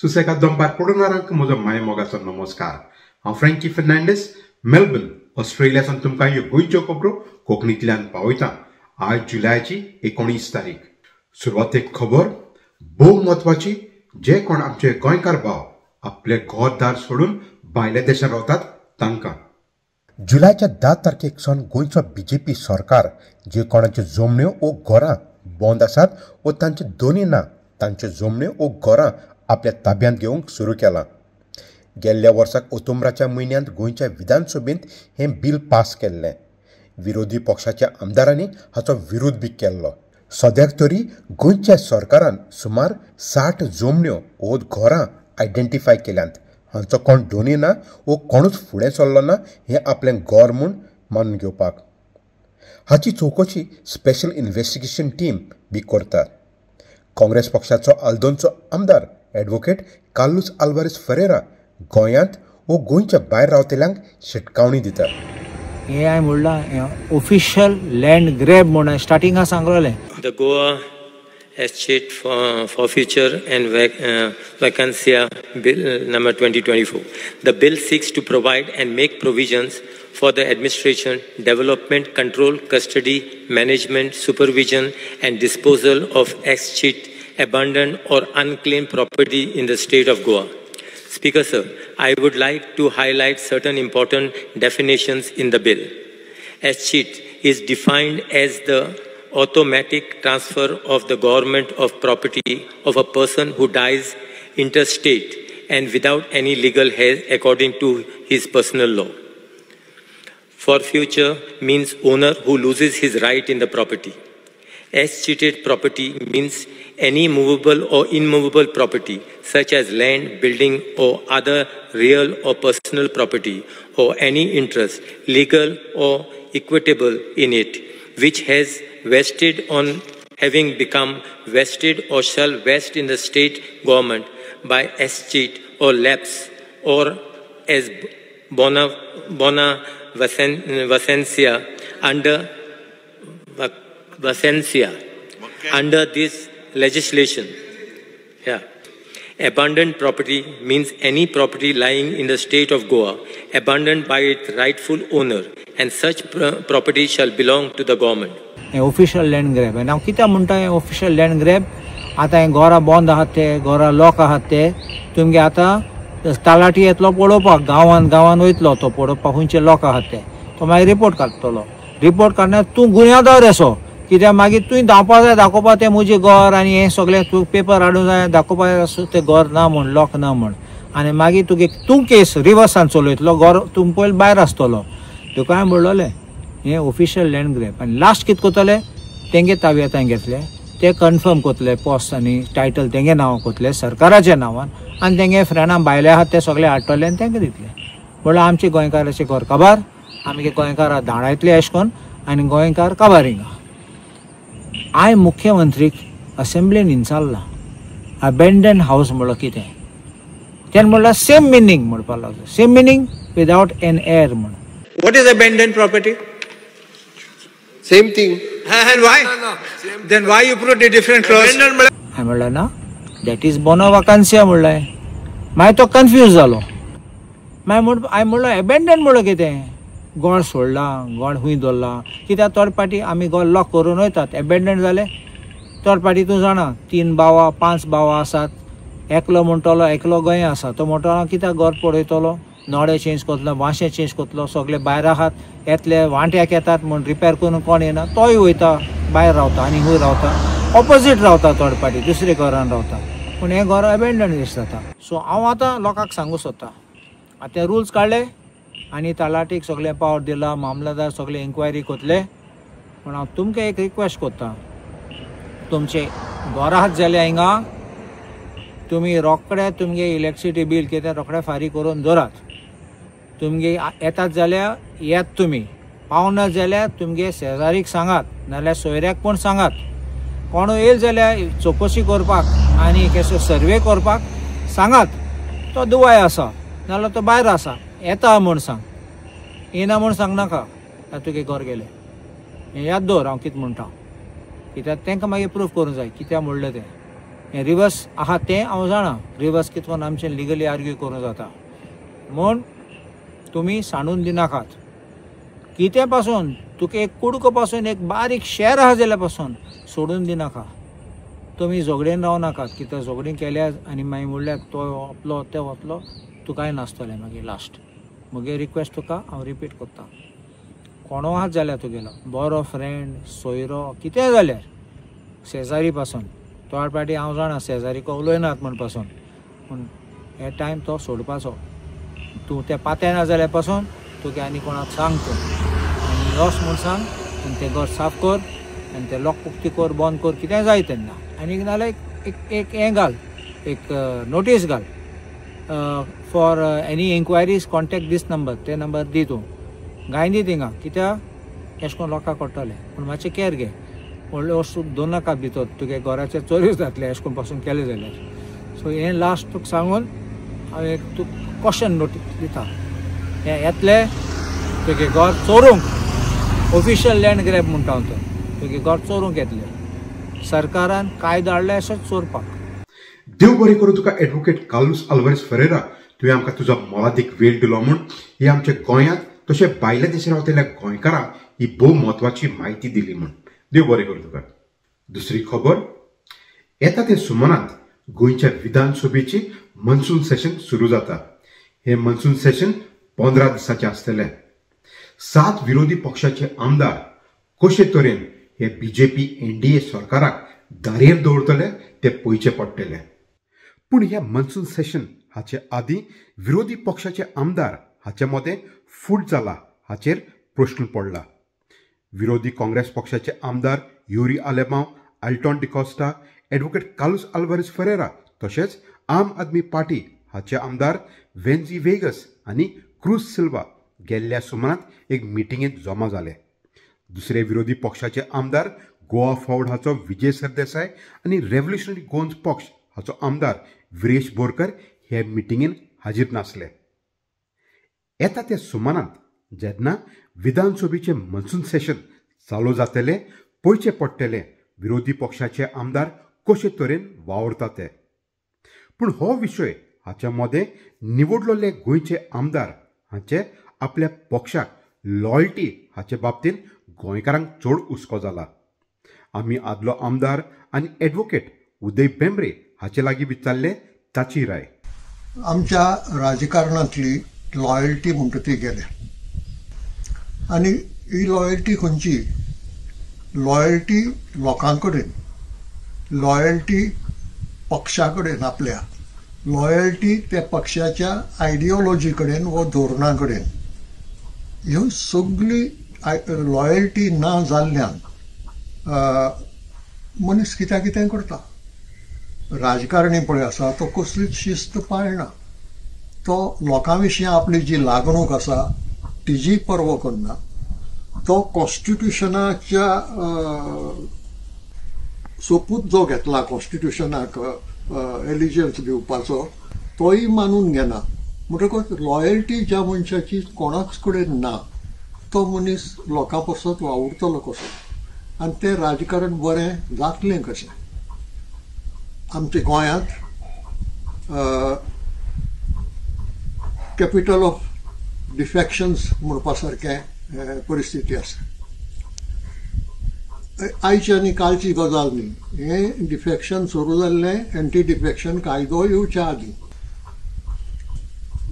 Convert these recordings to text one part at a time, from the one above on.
सुसेगाद दंपार पडोवणाऱ्यांक म्हजो माय मोगाचो नमस्कार। हांव फ्रँकी फर्नांडीस मेलबर्न ऑस्ट्रेलियासान तुमकां ह्यो गोंयच्यो खबरो कोंकणींतल्यान पावयता। आज जुलयाची 19 तारीख। सुरवातेक खबर भोव म्हत्वाची, जे कोण आमचे गोंयकार भाव आपले घरदार सोडून भायल्या देशांत रावतात तांकां। जुलयाच्या 10 तारखेक सावन गोंयचो बीजेपी सरकार जे कोणाच्यो जमण्यो ओ घरां बंद आसात व तांचे दोनी ना तांच्यो जमण्यो ओ घरां आपल्या ताब्यांत घेवंक सुरू केलां। गेल्ल्या वर्साक ऑक्टोबराच्या म्हयन्यांत गोंयच्या विधानसभेंत हें बिल पास केल्लें। विरोधी पक्षाच्या आमदारांनी हाचो विरोध बी केल्लो। सद्याक तरी गोंयच्या सरकारान सुमार 60 जमण्यो ओ घरां आयडेंटिफाय केल्यांत। हांचो कोण दोनी ना वो कोणूच फुडें सरलो ना हें आपलें घर म्हूण मानून घेवपाक। हाची चवकशी स्पेशल इन्व्हेस्टिगेशन टीम बी करता। काँग्रेस पक्षाचो आल्दोंचो आमदार ॲडव्होकेट कार्लोस आल्वारेस फेरेरा गोंयांत वो गोंयच्या भायर रावतल्यांक शिटकावणी दिता। हे हांवें म्हणलां ऑफिशियल लँड ग्रॅब म्हणून स्टार्टिंगां सांगलेलें। The Goa Estate Forfeiture and Vacancia Bill number 2024. The bill seeks to provide and make provisions for the administration, development, control, custody, management, supervision and disposal of escheat, abandoned or unclaimed property in the state of Goa. Speaker sir, I would like to highlight certain important definitions in the bill. Escheat is defined as the automatic transfer of the government of property of a person who dies interstate and without any legal heir according to his personal law. Forfeiture means owner who loses his right in the property. Escheated property means any movable or immovable property such as land, building or other real or personal property or any interest, legal or equitable in it, which has vested on having become vested or shall vest in the state government by escheat or lapse or as bona vacancia under this legislation. Abandoned property means any property lying in the state of Goa, abandoned by its rightful owner, and such property shall belong to the government. Official land grab आनी हांव कित्याक म्हणटा हें official land grab? आतां हें घरां बंद आहात ते, घरां लॉक आहात ते, तुमगे आतां तलाटी येतलो पळोवपाक, गांवान वयतलो तो पळोवपाक खंयचे लॉक आहात ते, तो मागीर रिपोर्ट काडटलो। रिपोर्ट काडल्यार तूं गुन्यांवदार असो, कित्याक मागीर तुवें धांवपा जाय, दाखोवपा तें म्हजें घर आनी हें सगळें तूं पेपर हाडूंक जाय, दाखोवपा जाय तें घर ना म्हण, लॉक ना म्हण, आनी मागीर तुगे तूं केस रिवर्सान चलयतलो, घर तूं पयलीं भायर आसतलो। तुका हांवें म्हणलोलें हें ऑफिशियल लँड ग्रॅब आनी लास्ट कितें कोतले तेंगे ताब्यांतान घेतले, ते कन्फर्म कोतले पोस्ट आनी टायटल तेंगे नांवां कोतले सरकाराच्या नांवान, आनी तेंगे फ्रेंडां भायले आहात ते सगळे हाडटले आनी तेंगे दितले। म्हणल्यार आमचे गोंयकाराचे घर काबार, आमगे गोंयकारां धाडायतले अशें करून आनी गोंयकार काबारिंगा। हांवें मुख्यमंत्रीक असेंब्लीन विचारलां अबेंडन हावस म्हणल्यार कितें? तेणें म्हणल्यार सेम मिनींग म्हणपाक लागलो, same meaning without an air म्हण। What is abandoned property? Same thing. And why? Then why you put a different clause? हांवें म्हणलें ना, दॅट इज बोनो वॅकन्सिया म्हणलें। मागीर तो कन्फ्यूज जालो। मागीर हांवें म्हणलो एबेंडन म्हणल्यार कितें? घर सोडलां, घर खूंय दवरलां, कित्याक थोडे पाटी आमी घर लॉक करून वयतात, एबेंडन जालें। थोडे पाटी तूं जाणा 3 भावां 5 भावां आसात, एकलो म्हणटलो एकलो गोंय आसा, तो म्हणटलो कित्याक घर पळयतलो, नळे चेंज करतलो, वांशे चेंज करतलो, सगळे भायर आहात, येतले वांट्याक येतात म्हण रिपेर करून कोण येना, तोय वयता भायर रावता आनी खूंय रावता, ऑपोजीट रावता, थोडे पाटी दुसरे घरान रावता, पूण हें घर एबेंडन दिसता जाता। सो हांव आतां लोकांक सांगूं सोदता, आतां रुल्स काडले आनी तलाटीक सगळें पावर दिला, मामलेदार सगळे इन्क्वायरी कोतले, पूण हांव तुमकां एक रिक्वेस्ट कोत्ता, तुमचे घर आहात जाल्यार हिंगा तुमी रोखडे तुमगे इलेक्ट्रिसिटी बील कितें रोखडे फारीक करून दवरात। तुमगे येतात जाल्यार येत तुमी, पावना जाल्यार तुमगे शेजारीक सांगात, नाल्यार सोयऱ्याक पण सांगात, कोण येयल जाल्यार चवकशी करपाक आनी केसो सर्वे करपाक सांगात। तो दुवाय आसा नाल्यार तो भायर आसा, येता म्हूण सांग, येना म्हूण सांग नाका, तुगे घर गेलें। हें याद दवर हांव कितें म्हणटा, कित्याक तांकां मागीर प्रूफ करूंक जाय कित्याक म्हणलें तें। हें रिवर्स आहा तें हांव जाणा रिवर्स कितकोन आमचें लिगली आर्ग्यू करूं जाता म्हूण तुमी सांडून दिनाकात कितें पासून तुका एक कुडको पासून एक बारीक शेर आहा जाल्यार पासून सोडून दिनाका तुमी झगडेन राव नाकात कित्याक झगडीं केल्यार आनी मागीर म्हणल्यार तो वतलो ते वतलो तुकाय नासतलें मागीर लास्ट म्हगे रिक्वेस्ट तुका हांव रिपीट करतां कोणो आहात जाल्यार तुगेलो बरो फ्रेंड सोयरो कितेंय जाल्यार शेजारी पासून थोड पाटी हांव जाणा शेजारी को उलयनात म्हण पासून पूण हे टायम तो सोडपाचो तूं तें पातें ना जाल्यार पासून तुगे आनी कोणाक सांग तूं आनी योस म्हूण सांग आनी तें घर साफ कर आनी तें लॉक पुक्ती कर बंद कर कितेंय जाय तेन्ना आनी नाल्यार एक हें घाल एक नोटीस घाल for any inquiries contact this number ते नंबर दी तूं गाय दी थिंगा कित्याक अशें करून लोकांक कळटलें पूण मातशें कॅर घे व्हडले वस्तू दोन नाका भितर तुगे घराचे चोरीच जातले अशें करून पासून केलें जाल्यार सो हें लास्ट तुका सांगून हांव एक तुका कॉशन नोटीस दिता हें येतलें तुगे घर चोरूंक ऑफिशियल लँड ग्रॅब म्हणटा हांव तो तुगे घर चोरूंक येतलें सरकारान कायदो हाडले अशेंच चोरपाक देव बरें करूं तुका एडवोकेट कार्लोस आल्वारेज फेरेरा तुवें आमकां तुजो मोलादीक वेळ दिलो म्हूण ही आमच्या गोंयांत तशें भायल्या देशांत रावतल्या गोंयकारांक ही भोव म्हत्वाची म्हायती दिली म्हूण देव बरें करूं तुका दुसरी खबर येता ते सुमारांत गोंयच्या विधानसभेची मनसून सेशन सुरू जाता हे मनसून सेशन 15 दिसांचें आसतलें 7 विरोधी पक्षाचे आमदार कशे तरेन हे बीजेपी एनडीए सरकाराक दारेर दवरतले ते पळोवचें पडटलें पूण ह्या मनसून सेशन हाचे आदीं विरोधी पक्षाचे आमदार हाचे मदें फूट जाला हाचेर प्रश्न पडला विरोधी काँग्रेस पक्षाचे आमदार युरी आलेमांव आल्टॉन डिकॉस्टा एडवोकेट कार्लोस आल्वारेज फेरेरा तशेंच आम आदमी पार्टी हाचे आमदार वेन्झी वेगस आनी क्रूज सिल्वा गेल्ल्या सुमारांत एक मिटिंगेंत जमा जाले दुसरे विरोधी पक्षाचे आमदार गोवा फॉर्वर्ड हाचो विजय सरदेसाय आनी रेव्होल्युशनरी गोंज पक्ष हाचो आमदार विरेश बोरकर हे मिटिंगेंत हाजीर नासले येता त्या सुमारांत जेन्ना विधानसभेचें मनसून सेशन चालू जातलें पळोवचें पडटलें विरोधी पक्षाचे आमदार कशे तरेन वावरता ते पूण हो विशय हाच्या मदें निवडलेले गोंयचे आमदार हांचे आपल्या पक्षाक लॉयल्टी हाचे बाबतींत गोंयकारांक चड हुस्को जाला आमी आदलो आमदार आनी एडवोकेट उदय बेंब्रे हाचे लागीं विचारले ताची राय आमच्या राजकारणांतली लॉयल्टी म्हणटा ती गेल्या आनी ही लॉयल्टी खंयची लॉयल्टी लोकां कडेन लॉयल्टी पक्षा कडेन आपल्या लॉयल्टी त्या पक्षाच्या आयडियोलॉजी कडेन व धोरणां कडेन ह्यो सगळी लॉयल्टी ना जाल्ल्यान मनीस कित्याक कितें करता राजकारणी पळय आसा तो कसलीच शिस्त पाळना तो लोकां विशीं आपली जी लागणूक आसा तिजी पर्व करना तो कॉन्स्टिट्युशनाच्या सोपूत जो घेतला कॉन्स्टिट्युशनाक एलिजन्स दिवपाचो तोय मानून घेना म्हणटकच लॉयल्टी ज्या मनशाची कोणाच कडेन ना तो मनीस लोकां पासत वावुरतलो कसो आनी तें राजकारण बरें जातलें कशें आमच्या गोंयांत कॅपिटल ऑफ डिफेक्शन्स म्हणपा सारकें परिस्थिती आसा आयची आनी कालची गजाल न्ही हें डिफेक्शन सुरू जाल्लें एंटी डिफेक्शन कायदो येवच्या आदीं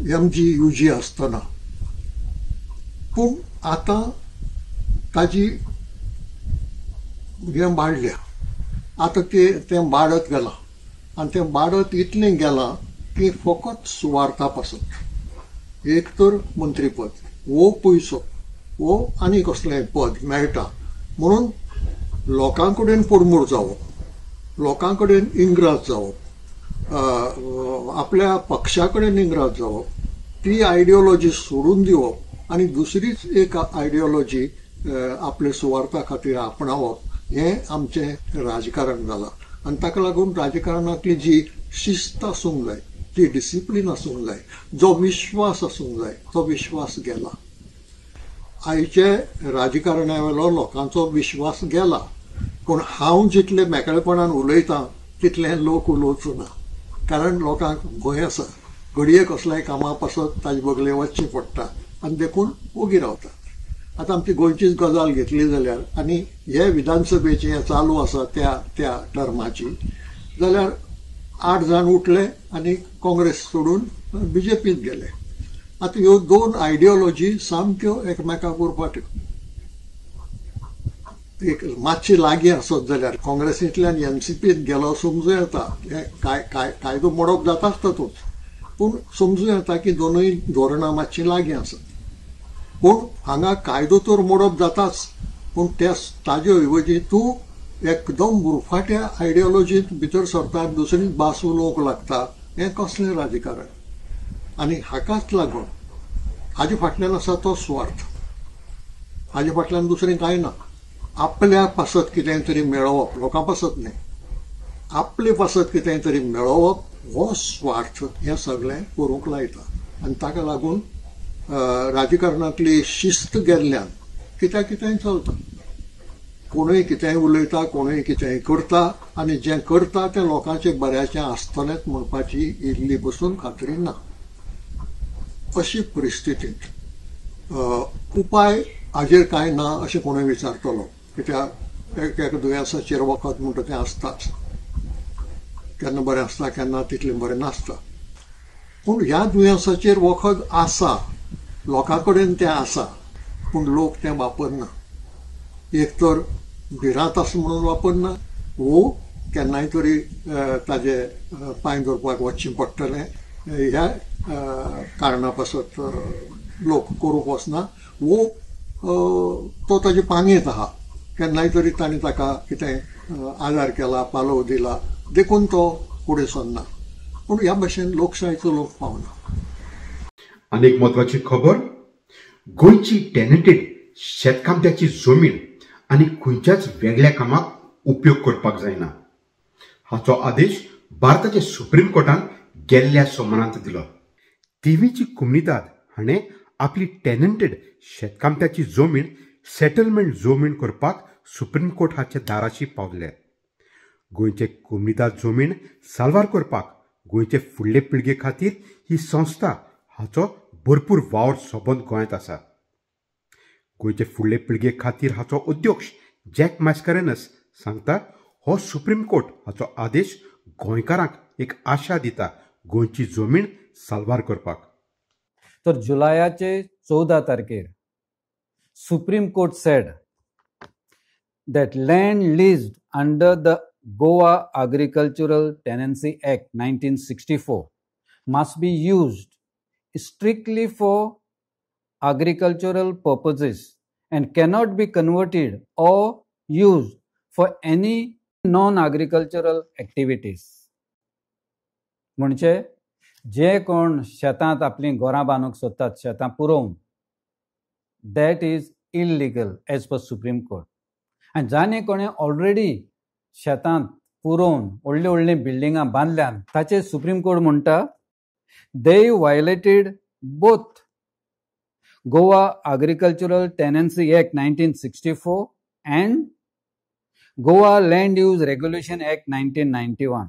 MGUG आसतना पूण आतां ताजी हें वाडल्या आतां तें वाडत गेलां आनी तें वाडत इतलें गेलां की फकत सुवार्ता पासत एक तर मंत्रीपद वो पयसो वो आनी कसलें पद मेळटा म्हणून लोकां कडेन पडमूड जावप लोकां कडेन इंग्राज जावप आपल्या पक्षा कडेन इंग्राज जावप ती आयडियोलॉजी सोडून दिवप आनी दुसरीच एक आयडियोलॉजी आपले सुवार्था खातीर आपणावप हें आमचें राजकारण जालां आनी ताका लागून राजकारणांतली जी शिस्त आसूंक जाय जी डिसिप्लीन आसूंक जाय जो विश्वास आसूंक जाय तो विश्वास गेला आयचे राजकारण्या वेलो लोकांचो विश्वास गेला पूण हांव जितले मेकळेपणान उलयतां तितले लोक उलोवचो ना, कारण लोकांक भंय आसा. घडये कसल्याय कामा पासत ताजे बगले वचचें पडटा आनी देखून ओगी रावतात. आतां आमची गोंयचीच गजाल घेतली जाल्यार आनी हे विधानसभेचें हें चालू आसा त्या टर्माची, जाल्यार 8 जाण उठले आनी काँग्रेस सोडून बीजेपीत गेले. आतां ह्यो 2 आयडियोलॉजी सामक्यो एकमेकाक उरपाट्यो. एक मातशी लागीं आसत जाल्यार काँग्रेसींतल्यान एनसीपीत गेलो समजूं येता, कायदो मोडप जाताच तातूंत, पूण समजूं येता की दोनूय धोरणां मातशी लागीं आसात. पूण हांगा कायदो तर मोडप जाताच, पूण ताजे ऐवजी तूं एकदम बुरफाट्या आयडियोलॉजींत भितर सरता, दुसरी भास उलोवंक लागता, हें कसलें राजकारण. आनी हाकाच लागून हाजे फाटल्यान आसा तो स्वार्थ. हाजे फाटल्यान दुसरें कांय ना. आपल्या पासत कितें तरी मेळोवप, लोकां पासत न्ही, आपले पासत कितें तरी मेळोवप हो स्वार्थ हें सगळें करूंक लायता. आनी ताका लागून राजकारणांतली शिस्त गेल्ल्यान कित्याक कितेंय चलता. कोणूय कितेंय उलयता, कोणूय कितेंय करता, आनी जें करता तें लोकांचे बऱ्याचें आसतलेंच म्हणपाची इल्ली पसून खात्री ना. अशी परिस्थितींत उपाय हाजेर कांय ना अशें कोणूय विचारतलो, कित्याक एक दुयेंसाचेर वखद म्हणटा तें आसताच. केन्ना बरें आसता, केन्ना तितलें बरें नासता. पूण ह्या दुयेंसाचेर वखद आसा, लोकां कडेन तें आसा, पूण लोक तें वापरना. एक तर भिरांत आसा म्हणून वापरना, वो केन्नाय तरी ताजे पांय धरपाक वचचें पडटलें ह्या कारणां पासत लोक करूंक वचना. वो तो ताजे पांगेंत आहा, केन्नाय तरी ताणें ताका कितें आदार केला, पालव दिला, देखून तो फुडें सरना. पूण ह्या भाशेन लोकशायेचो लोक पावना. अनेक महत्वाची खबर, गोंयची टॅलेंटेड शेतकामत्याची जमीन आनी खंयच्याच वेगळ्या कामाक उपयोग करपाक जायना. हाचो आदेश भारताच्या सुप्रीम कोर्टान गेल्ल्या सोमारांत दिलो. तेवीची कोमुनिदाद हाणें आपली टॅलेंटेड शेतकामत्याची जमीन सेटलमेंट जमीन करपाक सुप्रीम कोर्ट हाच्या दाराशी पावले. गोंयचे कोमुनिदाद जमीन साल्वार करपाक गोंयचे फुडले पिळगे खातीर ही संस्था हाचो भरपूर वावर सबंद गोंयांत आसा. गोंयचे फुडले पिळगे खातीर हाचो अध्यक्ष जॅक मॅस्करेनस सांगता, हो सुप्रीम कोर्ट हाचो आदेश गोंयकारांक एक आशा दिता गोंयची जमीन साल्वार करपाक. तर जुलयाचे 14 तारखेर supreme court said that land leased under the Goa Agricultural Tenancy Act 1964 must be used strictly for agricultural purposes and cannot be converted or used for any non-agricultural activities. म्हणजे जे कोण शेतांत आपली घरां बांदूंक सोदतात, शेतां पुरोवन, that is illegal as per supreme court. आनी जाणें कोणें ऑलरेडी शेतांत पुरोवन व्हडलीं व्हडलीं बिल्डिंगां बांदल्यान, ताचेर सुप्रीम कोर्ट म्हणटा they violated both Goa Agricultural Tenancy Act 1964 and Goa Land Use Regulation Act 1991.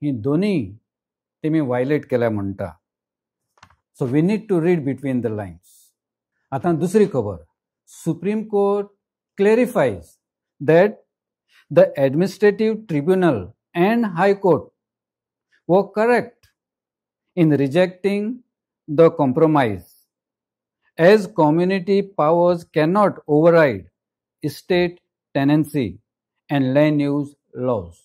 ही दोन्ही तेमी वायलेट केल्या म्हणटा. So we need to read between the lines. आतां दुसरी खबर, supreme court clarifies that the administrative tribunal and High Court were correct in rejecting the compromise, as community powers cannot override state tenancy and land use laws.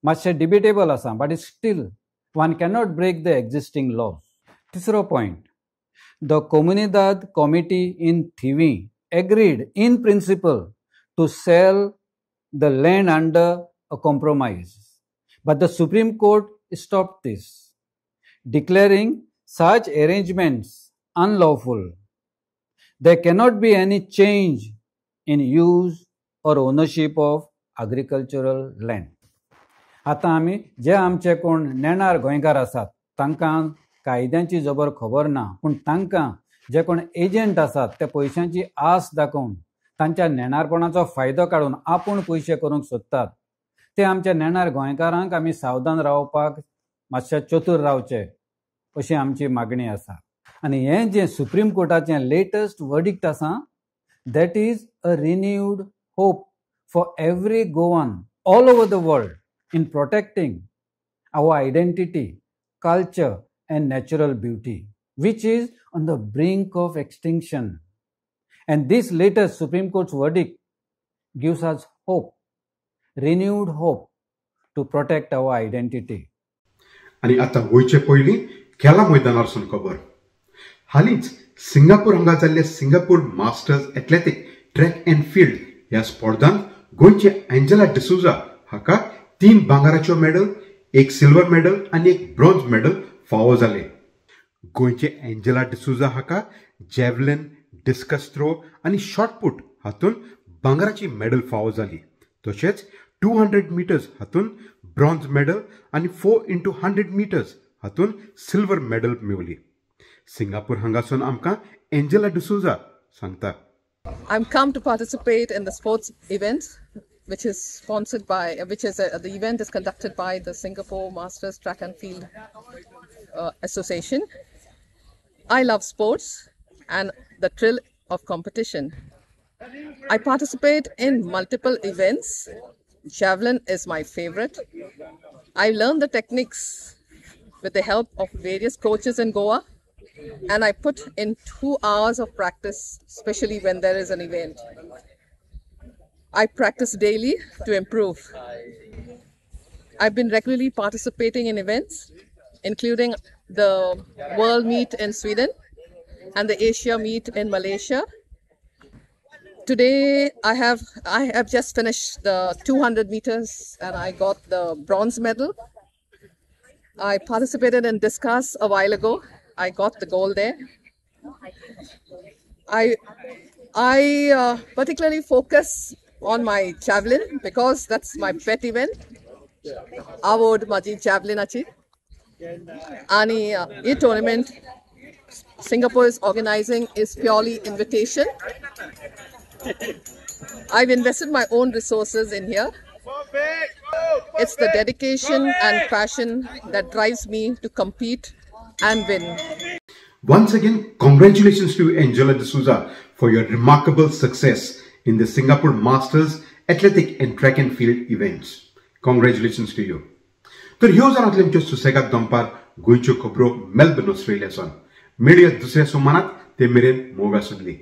Much debatable asa, but still one cannot break the existing laws. Tisro point, the Comunidad Committee in Thivi agreed in principle to sell the land under a compromise, but the Supreme Court stopped this, declaring such arrangements unlawful. There cannot be any change in use or ownership of agricultural land. आता आमी जे आमचे कोण नेणार गोंयकार आसात तांकां कायद्यांची जबर खबर ना, पूण तांकां जे कोण एजंट आसात ते पयशांची आस दाखोवन तांच्या नेणारपणाचो फायदो काडून आपूण पयशे करूंक सोदतात, ते आमच्या नेणार गोंयकारांक आमी सावधान रावपाक मातशें चतूर रावचे अशी आमची मागणी आसा. आनी हें जें सुप्रीम कोर्टाचें लेटस्ट वर्डिक्ट आसा that is a renewed hope for every Goan all over the world in protecting our identity, culture and natural beauty, which is on the brink of extinction. And this latest Supreme Court's verdict gives us hope, renewed hope to protect our identity. आणि आता वयचे पयलीं खेळा मैदानारसून खबर. हालींच Singapore हांगा जाल्ल्या Singapore masters athletic track end field ह्या स्पर्धांत गोंयचे एंजेला डिसूजा हाका 3 भांगाराच्यो मेडल, 1 सिल्वर मेडल आणि 1 ब्रॉन्झ मेडल फावो जाले. गोंयचे एंजेला डिसूजा हाका जॅवलिन, डिस्कस थ्रो आणि शॉटपुट हातून भांगराची मेडल फावो जाली. तशेंच 200 मिटर्स हातून ब्रॉन्झ मेडल आणि 4x100 मिटर्स हातून सिल्वर मेडल मेळवली. सिंगापूर हांगासून आमकां एंजेला डिसूजा सांगता. I'm come to participate in the sports event, which is sponsored by, the event is conducted by the Singapore Masters Track and Field Association. I love sports and the thrill of competition. I participate in multiple events. Javelin is my favorite. I learned the techniques with the help of various coaches in Goa, and I put in 2 hours of practice, especially when there is an event. I practice daily to improve. I've been regularly participating in events, including the World Meet in Sweden and the Asia Meet in Malaysia. Today, I have just finished the 200 meters and I got the bronze medal. I participated in discus a while ago. I got the gold there. I particularly focus on my javelin because that's my pet event. Award maji javelin achi. Ani a tournament Singapore is organizing is purely invitation. I've invested my own resources in here. It's the dedication and passion that drives me to compete and win. Once again, congratulations to Angela D'Souza for your remarkable success in the Singapore Masters Athletic and Track and Field events. Congratulations to you. तर ह्यो जाणातले आमच्यो सुसेगाद दंपार गोंयच्यो खबरो Melbourne ऑस्ट्रेलियासून. मेळया दुसऱ्या सोमानात ते मेरेन मोग आसूंदी.